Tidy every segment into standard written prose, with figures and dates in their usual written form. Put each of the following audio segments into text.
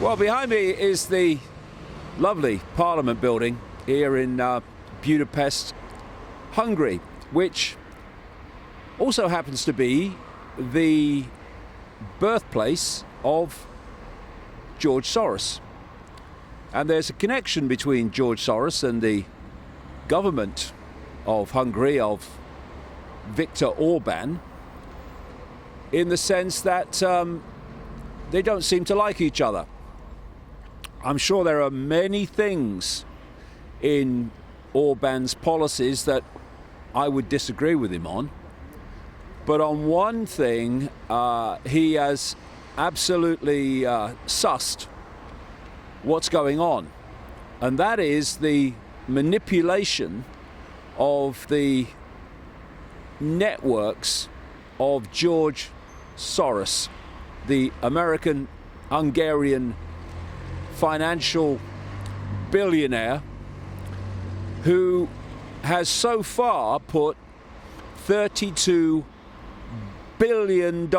Well, behind me is the lovely Parliament building here in Budapest, Hungary, which also happens to be the birthplace of George Soros. And there's a connection between George Soros and the government of Hungary, of Viktor Orban, in the sense that they don't seem to like each other. I'm sure there are many things in Orban's policies that I would disagree with him on. But on one thing, he has absolutely sussed what's going on. And that is the manipulation of the networks of George Soros, the American-Hungarian financial billionaire who has so far put $32 billion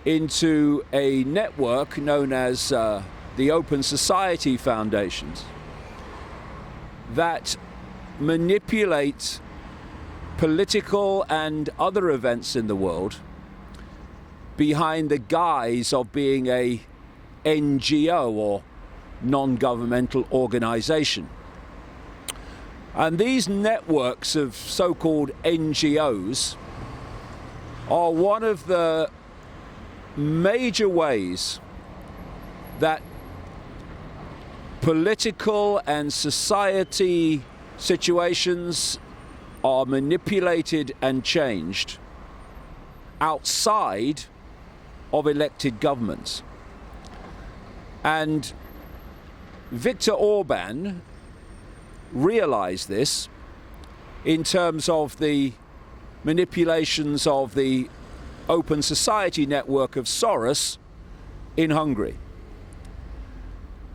into a network known as the Open Society Foundations that manipulate political and other events in the world behind the guise of being a NGO or non-governmental organization. And these networks of so-called NGOs are one of the major ways that political and society situations are manipulated and changed outside of elected governments. And Viktor Orban realized this in terms of the manipulations of the Open Society network of Soros in Hungary.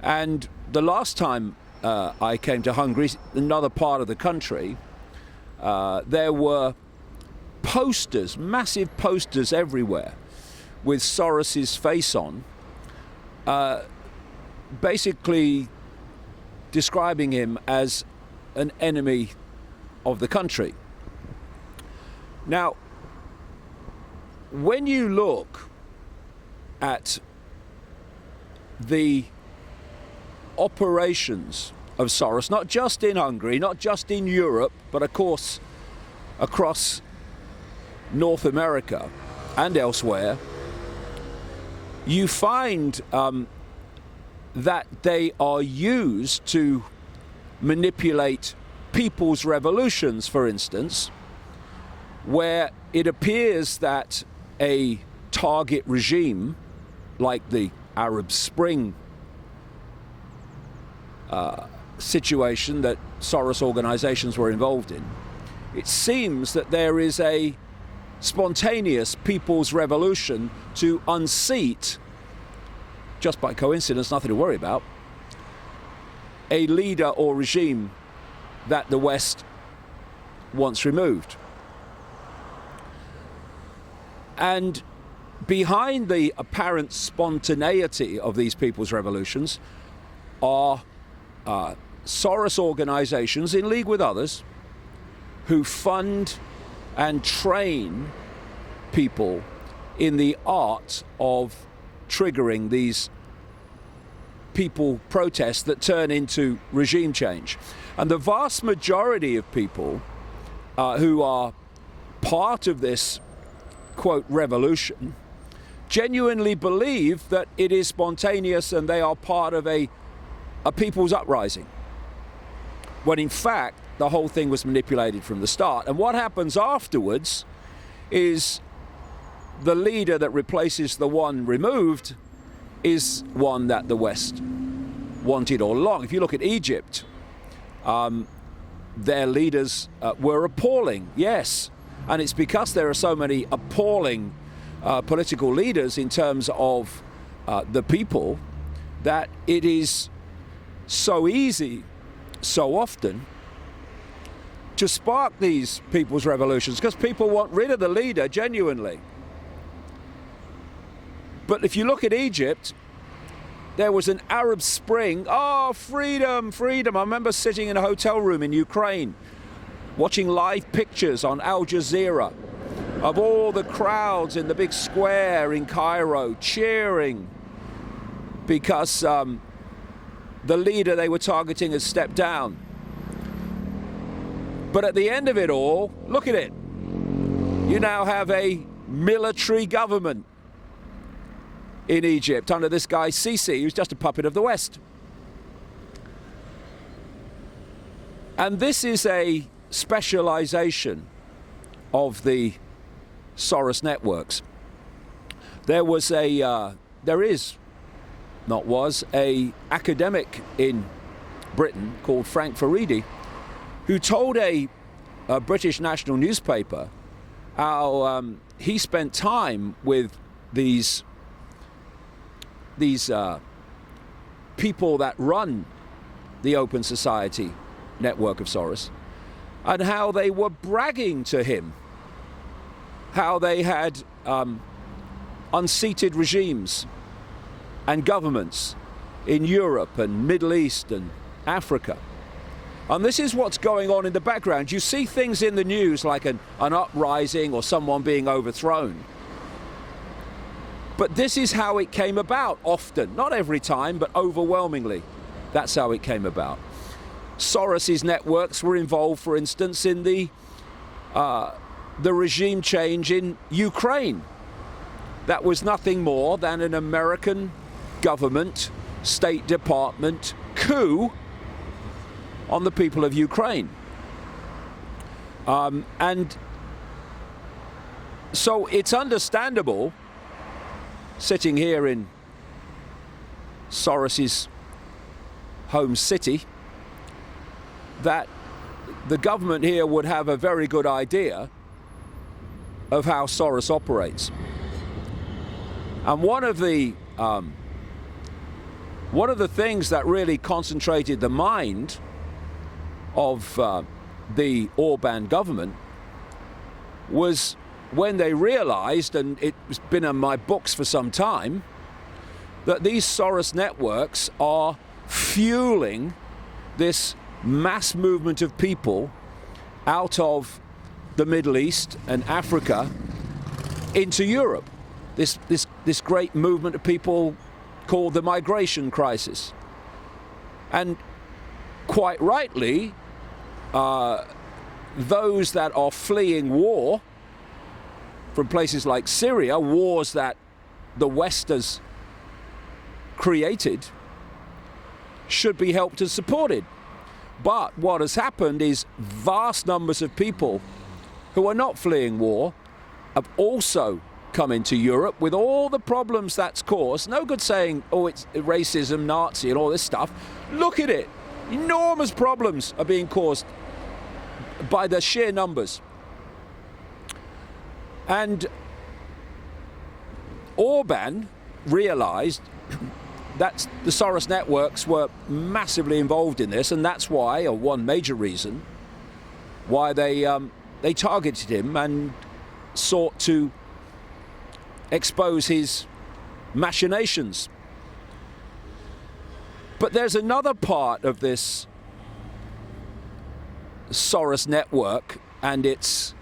And the last time I came to Hungary, another part of the country, there were posters, massive posters everywhere with Soros's face on, basically describing him as an enemy of the country. Now, when you look at the operations of Soros, not just in Hungary, not just in Europe, but of course across North America and elsewhere, you find that they are used to manipulate people's revolutions, for instance, where it appears that a target regime like the Arab Spring situation that Soros organizations were involved in, it seems that there is a spontaneous people's revolution to unseat, just by coincidence, nothing to worry about, a leader or regime that the West wants removed. And behind the apparent spontaneity of these people's revolutions are Soros organizations in league with others who fund and train people in the art of triggering these people protests that turn into regime change. And the vast majority of people who are part of this, quote, revolution, genuinely believe that it is spontaneous and they are part of a people's uprising, when in fact the whole thing was manipulated from the start. And what happens afterwards is the leader that replaces the one removed is one that the West wanted all along. If you look at Egypt, their leaders were appalling, yes. And it's because there are so many appalling political leaders in terms of the people that it is so easy, so often, to spark these people's revolutions, because people want rid of the leader genuinely. But if you look at Egypt, there was an Arab Spring. Oh, freedom, freedom. I remember sitting in a hotel room in Ukraine, watching live pictures on Al Jazeera of all the crowds in the big square in Cairo cheering because the leader they were targeting has stepped down. But at the end of it all, look at it. You now have a military government in Egypt under this guy Sisi, who's just a puppet of the West. And this is a specialization of the Soros networks. There is a academic in Britain called Frank Furedi who told a British national newspaper how he spent time with these people that run the Open Society network of Soros, and how they were bragging to him how they had unseated regimes and governments in Europe and Middle East and Africa. And this is what's going on in the background. You see things in the news like an uprising or someone being overthrown. But this is how it came about often. Not every time, but overwhelmingly. That's how it came about. Soros's networks were involved, for instance, in the regime change in Ukraine. That was nothing more than an American government, State Department coup on the people of Ukraine. And so it's understandable, sitting here in Soros's home city, that the government here would have a very good idea of how Soros operates. And one of the things that really concentrated the mind of the Orban government was when they realized, and it's been in my books for some time, that these Soros networks are fueling this mass movement of people out of the Middle East and Africa into Europe. This great movement of people called the migration crisis. And quite rightly, those that are fleeing war from places like Syria, wars that the West has created, should be helped and supported. But what has happened is vast numbers of people who are not fleeing war have also come into Europe with all the problems that's caused. No good saying, oh, it's racism, Nazi, and all this stuff. Look at it. Enormous problems are being caused by the sheer numbers. And Orban realized that the Soros networks were massively involved in this, and that's why, or one major reason, why they targeted him and sought to expose his machinations. But there's another part of this Soros network and its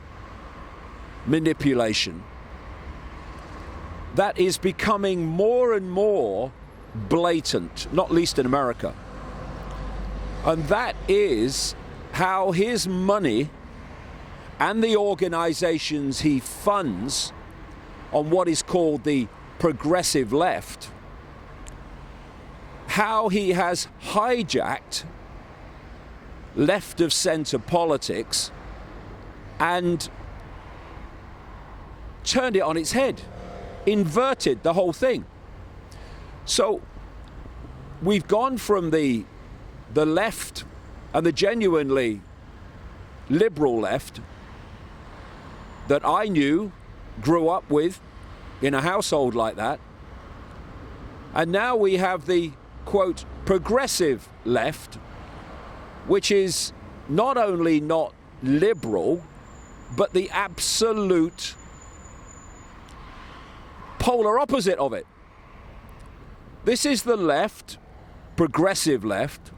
manipulation that is becoming more and more blatant, not least in America. And that is how his money and the organizations he funds on what is called the progressive left, how he has hijacked left of center politics and turned it on its head, inverted the whole thing. So we've gone from the left and the genuinely liberal left that I knew, grew up with in a household like that, and now we have the, quote, progressive left, which is not only not liberal, but the absolute polar opposite of it. This is the left, progressive left,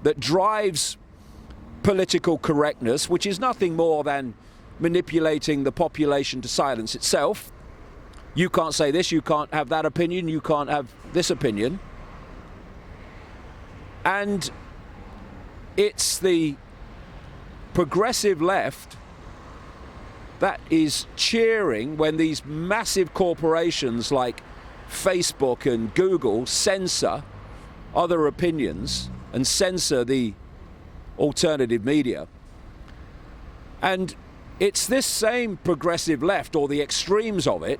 that drives political correctness, which is nothing more than manipulating the population to silence itself. You can't say this, you can't have that opinion, you can't have this opinion. And it's the progressive left that is cheering when these massive corporations like Facebook and Google censor other opinions and censor the alternative media. And it's this same progressive left, or the extremes of it,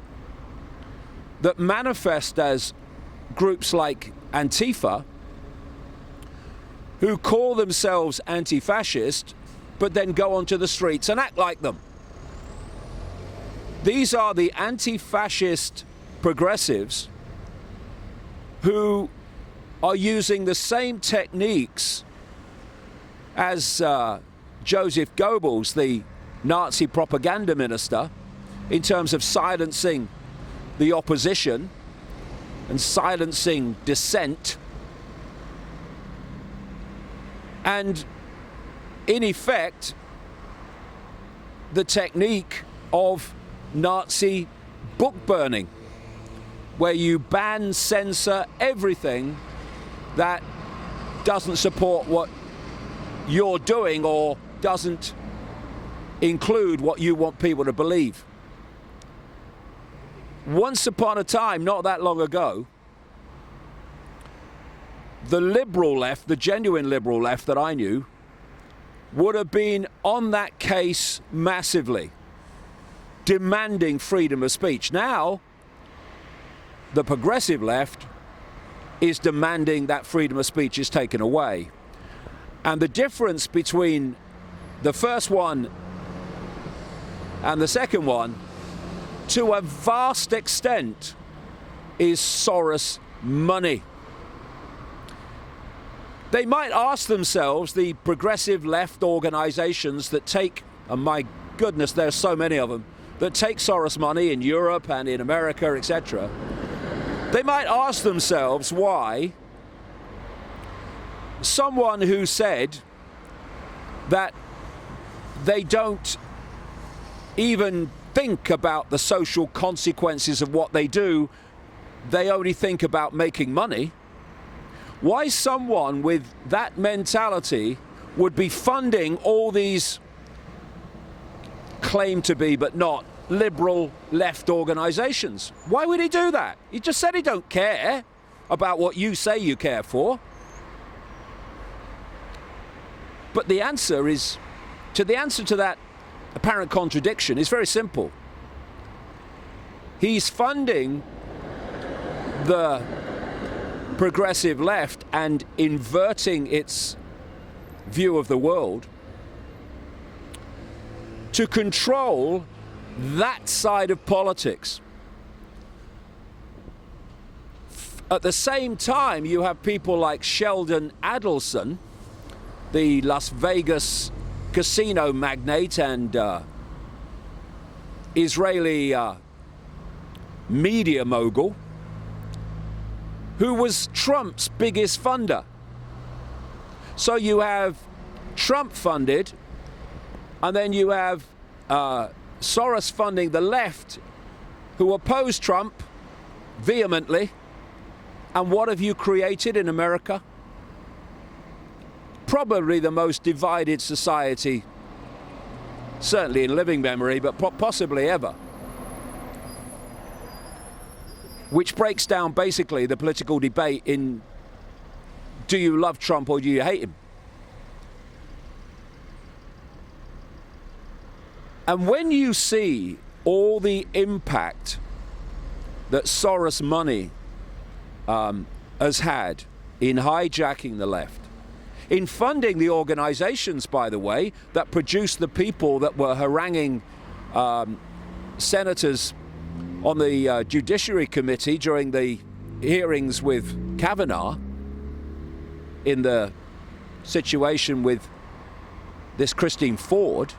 that manifest as groups like Antifa, who call themselves anti-fascist, but then go onto the streets and act like them. These are the anti-fascist progressives who are using the same techniques as Joseph Goebbels, the Nazi propaganda minister, in terms of silencing the opposition and silencing dissent. And in effect, the technique of Nazi book burning, where you ban, censor everything that doesn't support what you're doing or doesn't include what you want people to believe. Once upon a time, not that long ago, the liberal left, the genuine liberal left that I knew, would have been on that case massively, demanding freedom of speech. Now, the progressive left is demanding that freedom of speech is taken away. And the difference between the first one and the second one, to a vast extent, is Soros money. They might ask themselves, the progressive left organizations that take, and my goodness, there's so many of them, that take Soros money in Europe and in America, etc. They might ask themselves why someone who said that they don't even think about the social consequences of what they do, they only think about making money. Why someone with that mentality would be funding all these claim to be but not liberal left organizations? Why would he do that? He just said he don't care about what you say you care for. But the answer to that apparent contradiction is very simple. He's funding the progressive left and inverting its view of the world to control that side of politics. At the same time, you have people like Sheldon Adelson, the Las Vegas casino magnate and Israeli media mogul, who was Trump's biggest funder. So you have Trump funded, and then you have Soros funding the left, who oppose Trump vehemently. And what have you created in America? Probably the most divided society, certainly in living memory, but possibly ever. Which breaks down basically the political debate in, do you love Trump or do you hate him? And when you see all the impact that Soros money has had in hijacking the left, in funding the organizations, by the way, that produced the people that were haranguing senators on the Judiciary Committee during the hearings with Kavanaugh, in the situation with this Christine Ford,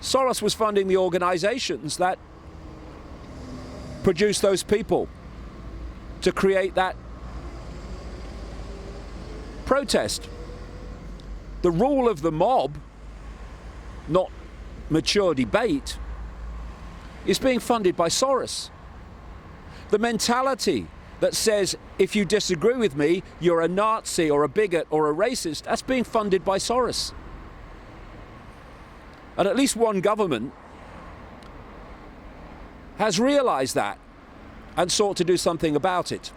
Soros was funding the organizations that produced those people. to create that protest. The rule of the mob, not mature debate, is being funded by Soros. The mentality that says, if you disagree with me, you're a Nazi or a bigot or a racist, that's being funded by Soros. And at least one government has realized that and sought to do something about it.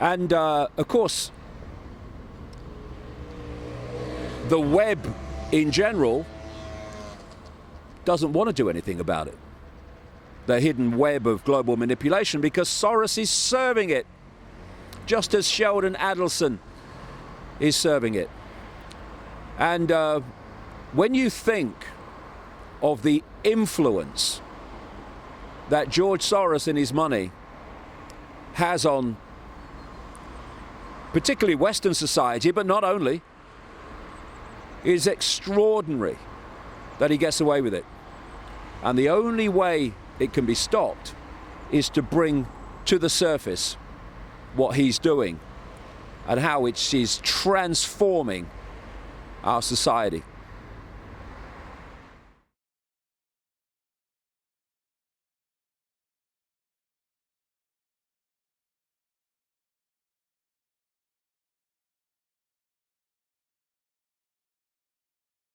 And of course, the web in general doesn't want to do anything about it. The hidden web of global manipulation, because Soros is serving it, just as Sheldon Adelson is serving it. And when you think of the influence that George Soros and his money has on particularly Western society, but not only, it is extraordinary that he gets away with it. And the only way it can be stopped is to bring to the surface what he's doing and how it is transforming our society.